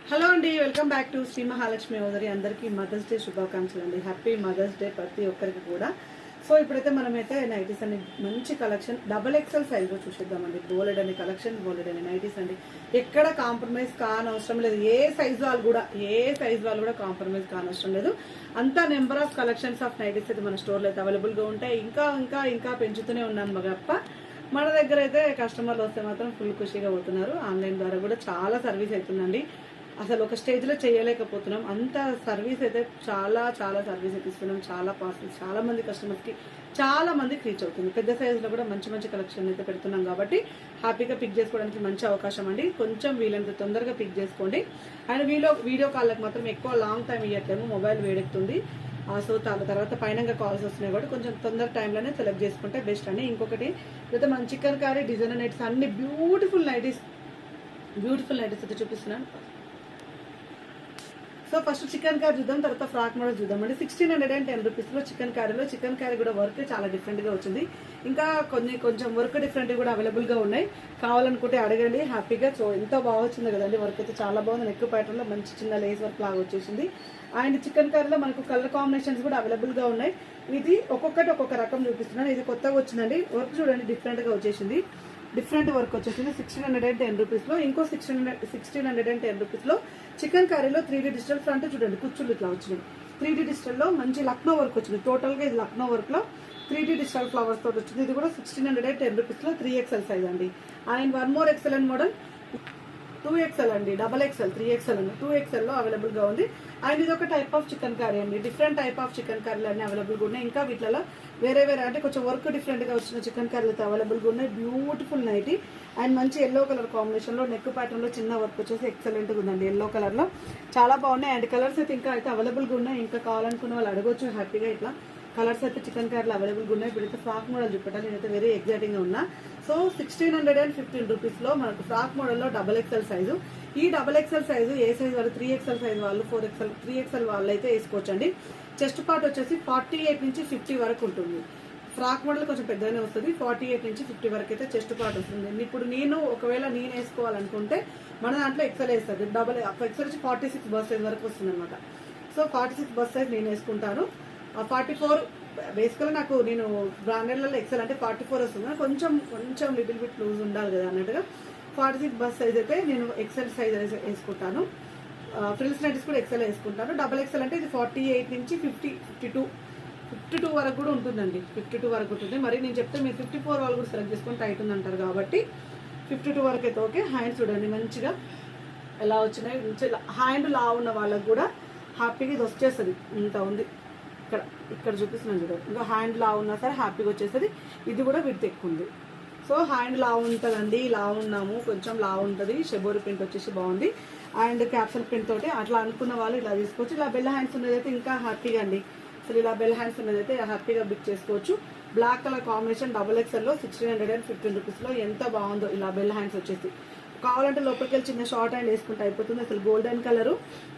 Hello అండి, welcome back to Sri Mahalakshmi ఓదరి. అందరికీ మదర్స్ డే శుభాకాంక్షలు అండి. హ్యాపీ మదర్స్ డే ప్రతి ఒక్కరికి కూడా. సో ఇప్పుడైతే మనమైతే నైటీస్ అని మంచి కలెక్షన్ XXL సైజ్లో చూసేద్దామండి. బోలెడ్ అని కలెక్షన్, బోలెడ్ అని నైటీస్ అండి. ఎక్కడ కాంప్రమైజ్ కానవసరం లేదు. ఏ సైజ్ వాళ్ళు కూడా కాంప్రమైజ్ కానవసరం లేదు. అంతా number of collections of nighties అయితే మన స్టోర్లో అయితే అవైలబుల్గా ఉంటాయి. ఇంకా పెంచుతూనే ఉన్నాను మగప్ప. మన దగ్గర అయితే కస్టమర్లు వస్తే మాత్రం ఫుల్ ఖుషిగా పోతున్నారు. ఆన్లైన్ ద్వారా కూడా చాలా సర్వీస్ అవుతుందండి. అసలు ఒక స్టేజ్లో చేయలేకపోతున్నాం. అంత సర్వీస్ అయితే చాలా సర్వీస్ అయితే ఇస్తున్నాం. చాలా పార్సల్స్ చాలా మంది కస్టమర్స్కి చాలా మందికి రీచ్ అవుతుంది. పెద్ద సైజులో కూడా మంచి కలెక్షన్ అయితే పెడుతున్నాం కాబట్టి హ్యాపీగా పిక్ చేసుకోవడానికి మంచి అవకాశం అండి. కొంచెం వీలైనంత తొందరగా పిక్ చేసుకోండి. అండ్ వీడియో కాల్లకు మాత్రం ఎక్కువ లాంగ్ టైం ఇవ్వట్లేము, మొబైల్ వేడెక్కుతుంది. సో తర్వాత పైన కాల్స్ వస్తున్నాయి కాబట్టి కొంచెం తొందర టైంలోనే సెలెక్ట్ చేసుకుంటే బెస్ట్ అండి. ఇంకొకటి అయితే మనం చికెన్ కర్రీ డిజైనర్ నైట్స్ అన్ని బ్యూటిఫుల్ నైటీస్ అయితే చూపిస్తున్నాను. సో ఫస్ట్ చికెన్ కర్రీ చూద్దాం, తర్వాత ఫ్రాక్ మోడల్ చూద్దామండి. 1610 రూపీస్లో చికెన్ కర్రీ కూడా వర్క్ చాలా డిఫరెంట్గా వచ్చింది. ఇంకా కొంచెం వర్క్ డిఫరెంట్ కూడా అవైలబుల్గా ఉన్నాయి. కావాలనుకుంటే అడగండి హ్యాపీగా. సో ఎంత బాగా వచ్చింది కదండి, వర్క్ అయితే చాలా బాగుంది. నెక్ ప్యాటర్న్లో మంచి చిన్న లేస్ వర్క్ లాగా వచ్చేసింది. అండ్ చికెన్ కర్రీలో మనకు కలర్ కాంబినేషన్స్ కూడా అవైలబుల్గా ఉన్నాయి. ఇది ఒక్కొక్కటి ఒక్కొక్క రకం చూపిస్తున్నాను. ఇది కొత్తగా వచ్చిందండి. వర్క్ చూడండి డిఫరెంట్గా వచ్చేసింది. డిఫరెంట్ వర్క్ వచ్చేసింది 1610 రూపీస్లో. ఇంకో 1610 రూపీస్లో చికెన్ కర్రీలో 3D డిజిటల్ ఫ్రంట్ చూడండి, కుచ్చులు ఇట్లా వచ్చినాయి. 3D డిజిటల్లో మంచి లక్నో వర్క్ వచ్చింది. టోటల్గా ఇది లక్నో వర్క్లో 3D డిజిటల్ ఫ్లవర్స్ తోటి వచ్చింది. ఇది కూడా 1610 రూపీస్లో 3XL సైజ్ అండి. And one more excellent model 2XL అండి, XXL 3XL అండి, 2XL లో అవైలబుల్గా ఉంది. అండ్ ఇది ఒక టైప్ ఆఫ్ చికెన్ కర్రీ అండి. డిఫరెంట్ టైప్ ఆఫ్ చికెన్ కర్రీలు అన్ని అవైలబుల్గా ఉన్నాయి. ఇంకా వీటిలో వేరే అంటే కొంచెం వర్క్ డిఫరెంట్గా వచ్చిన చికెన్ కర్రీలు అయితే అవైలబుల్గా ఉన్నాయి. బ్యూటిఫుల్ నైటీ అండ్ మంచి ఎల్లో కలర్ కాంబినేషన్లో నెక్ ప్యాటర్న్లో చిన్న వర్క్ వచ్చేసి ఎక్సలెంట్గా ఉందండి. ఎల్లో కలర్లో చాలా బాగున్నాయి. అండ్ కలర్స్ అయితే ఇంకా అవైలబుల్గా ఉన్నాయి. ఇంకా కావాలనుకున్న వాళ్ళు అడగొచ్చు హ్యాపీగా. ఇట్లా కలర్స్ అయితే చికెన్ కర్రీలు అవైలబుల్గా ఉన్నాయి. ఇప్పుడైతే ఫ్రాక్ మోడల్ చూపెట్టాలి. నేనైతే వెరీ ఎగ్జైటింగ్గా ఉన్నా. సో 1615 రూపీస్లో మనకు ఫ్రాక్ మోడల్లో XXL సైజు. ఈ XXL సైజు ఏ సైజ్ వాళ్ళు 3XL సైజ్ వాళ్ళు 4XL 3XL వాళ్ళు అయితే వేసుకోవచ్చండి. చెస్ట్ పార్ట్ వచ్చేసి 48 నుంచి 50 వరకు ఉంటుంది. ఫ్రాక్ మోడల్ కొంచెం పెద్దగానే వస్తుంది. 48 నుంచి 50 వరకు అయితే చెస్ట్ పార్ట్ వస్తుంది. ఇప్పుడు ఒకవేళ నేను వేసుకోవాలనుకుంటే మన దాంట్లో XL వేస్తుంది. XL వచ్చి 46 బస్ సైజ్ వరకు వస్తుంది అనమాట. సో 46 బస్ సైజ్ నేను వేసుకుంటాను. 44 బేసికల్గా నేను బ్రాండెడ్లలో XL అంటే 44 వస్తుంది. కొంచెం లిటిల్ బిట్ లూజ్ ఉండాలి కదా అన్నట్టుగా 46 బస్ సైజ్ అయితే నేను XL సైజ్ వేసుకుంటాను. ఫ్రిల్స్ నైటీస్ కూడా XL వేసుకుంటాను. XXL అంటే ఇది 48 నుంచి 52 వరకు కూడా ఉంటుందండి. 52 వరకు ఉంటుంది. మరి నేను చెప్తే మీరు 54 వాళ్ళు కూడా సెలెక్ట్ చేసుకొని టైట్ ఉందంటారు కాబట్టి 52 వరకు అయితే ఓకే. హ్యాండ్స్ చూడండి మంచిగా ఎలా వచ్చినాయి. మంచిగా హ్యాండ్ లా ఉన్న వాళ్ళకు కూడా హ్యాపీగా ఇది వచ్చేస్తుంది. ఇంత ఉంది ఇక్కడ చూపిస్తున్నాను చూడండి. ఇంకా హ్యాండ్ లా ఉన్నా సరే హ్యాపీగా వచ్చేస్తుంది. ఇది కూడా విడ్త్ ఎక్కువ ఉంది. సో హ్యాండ్ లా ఉంటుందండి. లా ఉన్నాము, కొంచెం లా ఉంటుంది. షెబోరి ప్రింట్ వచ్చేసి బాగుంది. అండ్ క్యాప్సల్ ప్రింట్ తోటి అట్లా అనుకున్న వాళ్ళు ఇలా తీసుకోవచ్చు. ఇలా బెల్ హ్యాండ్స్ ఉన్నదైతే ఇంకా హ్యాపీగా అండి. అసలు ఇలా బెల్ హ్యాండ్స్ ఉన్నదైతే హ్యాపీగా బిక్ చేసుకోవచ్చు. బ్లాక్ కలర్ కాంబినేషన్ XXL లో 1615 రూపీస్లో ఎంత బాగుందో. ఇలా బెల్ హ్యాండ్స్ వచ్చేసి కావాలంటే లోపలికి వెళ్ళి చిన్న షార్ట్ హ్యాండ్ వేసుకుంటే అయిపోతుంది. అసలు గోల్డెన్ కలరు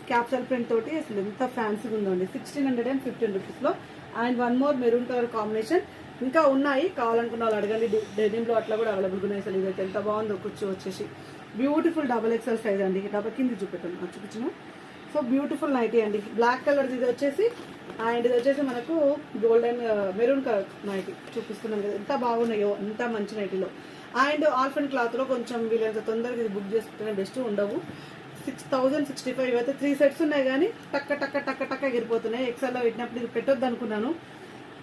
క్యాప్సల్ ప్రింట్ తోటి అసలు ఎంత ఫ్యాన్సీగా ఉందండి 1615 రూపీస్లో. And one more maroon colour combination ఇంకా ఉన్నాయి. కావాలనుకున్న వాళ్ళు అడగండి. డెనిమ్లో అట్లా కూడా అవైలబుల్గా ఉన్నాయి. అసలు ఇదైతే ఎంత బాగుందో కుర్చీ వచ్చేసి బ్యూటిఫుల్ XXL సైజ్ అండి. కింద చూపించిన సో బ్యూటిఫుల్ నైటీ అండి. బ్లాక్ కలర్ ఇది వచ్చేసి అండ్ ఇది వచ్చేసి మనకు గోల్డెన్ మెరూన్ కలర్ నైటీ చూపిస్తున్నాం కదా. ఎంత బాగున్నాయో అంత మంచి నైటీలో. అండ్ ఆల్ఫన్ క్లాత్లో కొంచెం వీళ్ళంత తొందరగా ఇది బుక్ చేసుకుంటే బెస్ట్. ఉండవు 6065 అయితే 3 సెట్స్ ఉన్నాయి కానీ టక్క ఎగిరిపోతున్నాయి. XLలో పెట్టినప్పుడు ఇది పెట్టొద్దు అనుకున్నాను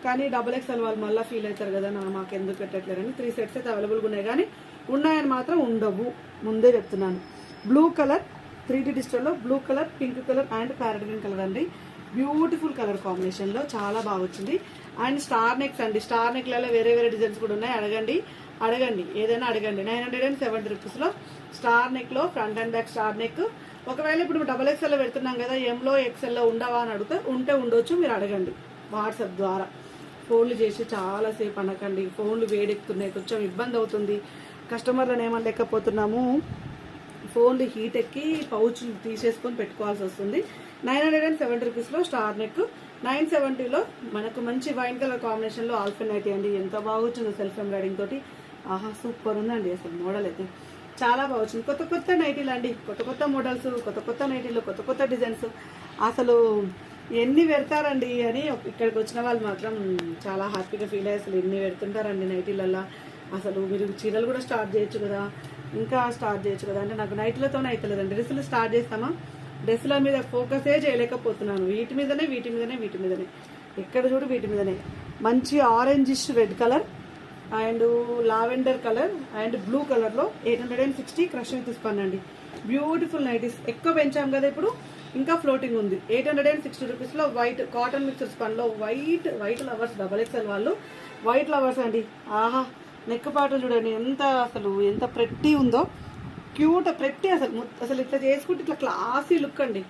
కానీ XXL వాళ్ళు మళ్ళీ ఫీల్ అవుతారు కదా మాకు ఎందుకు పెట్టట్లేరని 3 సెట్స్ అయితే అవైలబుల్గా ఉన్నాయి. కానీ ఉన్నాయని మాత్రం ఉండవు, ముందే చెప్తున్నాను. బ్లూ కలర్ 3D డిజిటల్లో blue colour, pink colour and parrot green colour అండి. బ్యూటిఫుల్ కలర్ కాంబినేషన్లో చాలా బాగా వచ్చింది. అండ్ స్టార్ నెక్స్ అండి. స్టార్ నెక్లలో వేరే డిజైన్స్ కూడా ఉన్నాయి. అడగండి ఏదైనా అడగండి. 970 రూపీస్లో స్టార్ నెక్లో front and back star neck. ఒకవేళ ఇప్పుడు XXL పెడుతున్నాం కదా, ఎంలో XLలో ఉండవా అని అడిగితే ఉంటే ఉండొచ్చు. మీరు అడగండి వాట్సాప్ ద్వారా. ఫోన్లు చేసి చాలాసేపు అనకండి. ఫోన్లు వేడెక్కుతున్నాయి, కొంచెం ఇబ్బంది అవుతుంది. కస్టమర్లను ఏమని లేకపోతున్నాము, ఫోన్లు హీట్ ఎక్కి పౌచ్లు తీసేసుకొని పెట్టుకోవాల్సి వస్తుంది. 970 రూపీస్లో స్టార్ నెక్. 970లో మనకు మంచి వైన్ కలర్ కాంబినేషన్లో ఆల్ఫిన్ నైటీ అండి. ఎంత బాగా వచ్చిందో సెల్ఫ్ ఎంబ్రాయిడింగ్ తోటి. ఆహా సూపర్ ఉందండి అసలు మోడల్ అయితే. చాలా బాగా వచ్చింది. కొత్త కొత్త నైటీలు అండి, కొత్త కొత్త మోడల్స్, కొత్త కొత్త నైటీలు, కొత్త కొత్త డిజైన్స్. అసలు ఎన్ని పెడతారండి అని ఇక్కడికి వచ్చిన వాళ్ళు మాత్రం చాలా హ్యాపీగా ఫీల్ అయ్యి అసలు ఎన్ని పెడుతుంటారండి నైటీలల్లో. అసలు మీరు చీరలు కూడా స్టార్ట్ చేయొచ్చు కదా, ఇంకా స్టార్ట్ చేయొచ్చు కదా అంటే నాకు నైటీలతోనే అవుతలేదండి. డ్రెస్సులు స్టార్ట్ చేస్తామా, డ్రెస్సుల మీద ఫోకసే చేయలేకపోతున్నాను. వీటి మీదనే ఎక్కడ చూడు వీటి మీదనే. మంచి orangish red colour and lavender colour and blue కలర్లో 860 క్రష్ విత్ స్పన్ అండి. Beautiful nighties. ఎక్కువ పెంచాం కదా ఇప్పుడు, ఇంకా ఫ్లోటింగ్ ఉంది. 860 రూపీస్లో వైట్ కాటన్ మిక్స్డ్ స్పన్లో వైట్ లవర్స్ XXL వాళ్ళు వైట్ లవర్స్ అండి. ఆహా, నెక్ పాటలు చూడండి ఎంత ప్రెట్టి ఉందో, క్యూట్ ప్రెట్టి. అసలు ఇట్లా చేసుకుంటే ఇట్లా క్లాసీ లుక్ అండి.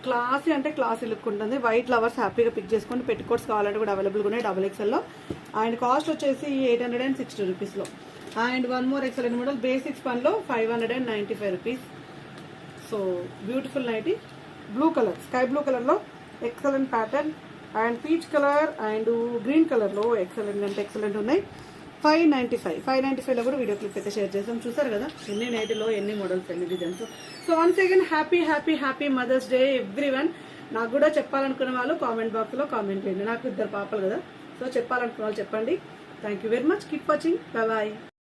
క్లాసీ అంటే క్లాసీ లుక్ ఉంటుంది. వైట్ లవర్స్ హ్యాపీగా పిక్ చేసుకొని పెట్టుకోట్స్ కావాలంటే కూడా అవైలబుల్గా ఉన్నాయి XXLలో. అండ్ కాస్ట్ వచ్చేసి 860 రూపీస్లో. And one more excellent model basics పన్లో 595 rupees. So beautiful nighty. Blue colour, sky blue కలర్లో excellent pattern and peach colour and green కలర్లో ఎక్సలెంట్ అంటే ఎక్సలెంట్ ఉన్నాయి. 595లో కూడా వీడియో క్లిప్ అయితే షేర్ చేస్తాం. చూసారు కదా ఎన్ని నైటీలో ఎన్ని మోడల్స్ ఎన్ని designs. So once again happy mothers day everyone. నాకు కూడా చెప్పాలనుకున్న వాళ్ళు కామెంట్ బాక్స్లో కామెంట్ చేయండి. నాకు 2 పాపలు కదా, సో చెప్పాలనుకున్న వాళ్ళు చెప్పండి. Thank you very much. Keep watching. Bye.